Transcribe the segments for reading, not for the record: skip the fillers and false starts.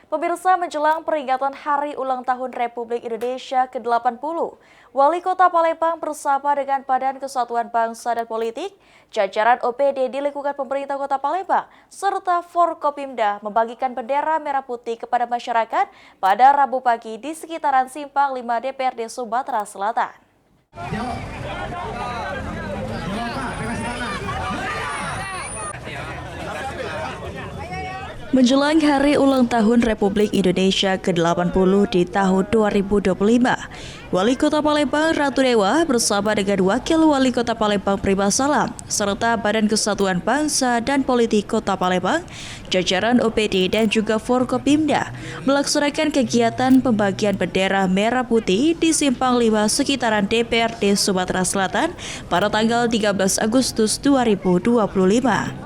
Pemirsa, menjelang peringatan Hari Ulang Tahun Republik Indonesia ke-80, Wali Kota Palembang bersama dengan Badan Kesatuan Bangsa dan Politik, jajaran OPD di lingkungan pemerintah Kota Palembang, serta Forkopimda membagikan bendera merah putih kepada masyarakat pada Rabu pagi di sekitaran Simpang 5 DPRD Sumatera Selatan. Menjelang Hari Ulang Tahun Republik Indonesia ke-80 di tahun 2025, Wali Kota Palembang Ratu Dewa bersama dengan Wakil Wali Kota Palembang Prima Salam, serta Badan Kesatuan Bangsa dan Politik Kota Palembang, jajaran OPD dan juga Forkopimda melaksanakan kegiatan pembagian bendera merah putih di Simpang 5 sekitaran DPRD Sumatera Selatan pada tanggal 13 Agustus 2025.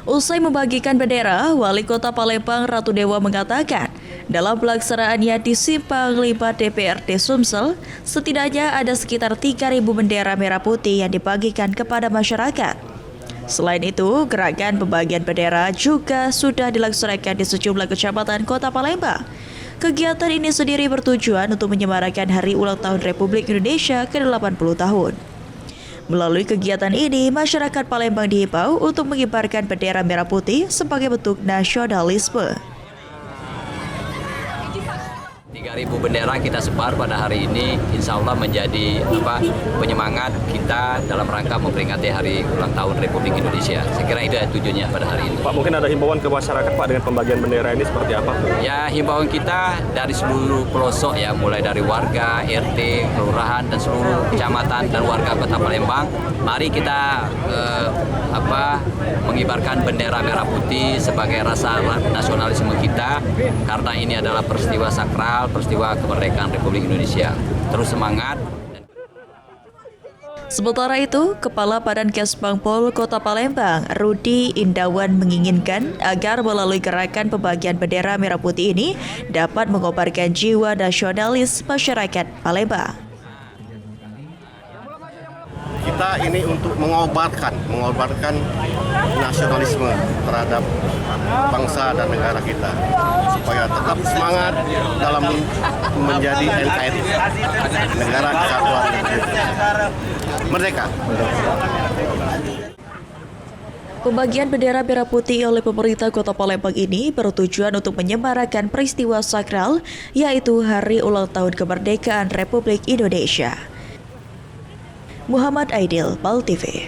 Usai membagikan bendera, Wali Kota Palembang Ratu Dewa mengatakan, dalam pelaksanaannya di Simpang 5 DPRD Sumsel, setidaknya ada sekitar 3.000 bendera merah putih yang dibagikan kepada masyarakat. Selain itu, gerakan pembagian bendera juga sudah dilaksanakan di sejumlah kecamatan Kota Palembang. Kegiatan ini sendiri bertujuan untuk menyemarakan Hari Ulang Tahun Republik Indonesia ke-80 tahun. Melalui kegiatan ini, masyarakat Palembang dihimbau untuk mengibarkan bendera merah putih sebagai bentuk nasionalisme. 3.000 bendera kita sebar pada hari ini, insya Allah menjadi penyemangat kita dalam rangka memperingati Hari Ulang Tahun Republik Indonesia. Saya kira itu tujuannya pada hari ini. Pak, mungkin ada himbauan ke masyarakat Pak dengan pembagian bendera ini seperti apa? Ya, himbauan kita dari seluruh pelosok ya, mulai dari warga, RT, kelurahan dan seluruh kecamatan dan warga Kota Palembang. Mari kita mengibarkan bendera merah putih sebagai rasa nasionalisme kita, karena ini adalah peristiwa sakral, peristiwa kemerdekaan Republik Indonesia. Terus semangat. Sementara itu, Kepala Badan Kesbangpol Kota Palembang, Rudi Indawan menginginkan agar melalui gerakan pembagian bendera merah putih ini dapat mengobarkan jiwa nasionalis masyarakat Palembang. Kita ini untuk mengobarkan nasionalisme terhadap bangsa dan negara kita, supaya tetap semangat dalam menjadi NKRI, Negara Kesatuan Merdeka. Pembagian bendera merah putih oleh pemerintah Kota Palembang ini bertujuan untuk menyemarakan peristiwa sakral, yaitu Hari Ulang Tahun Kemerdekaan Republik Indonesia. Muhammad Aidil, PAL TV.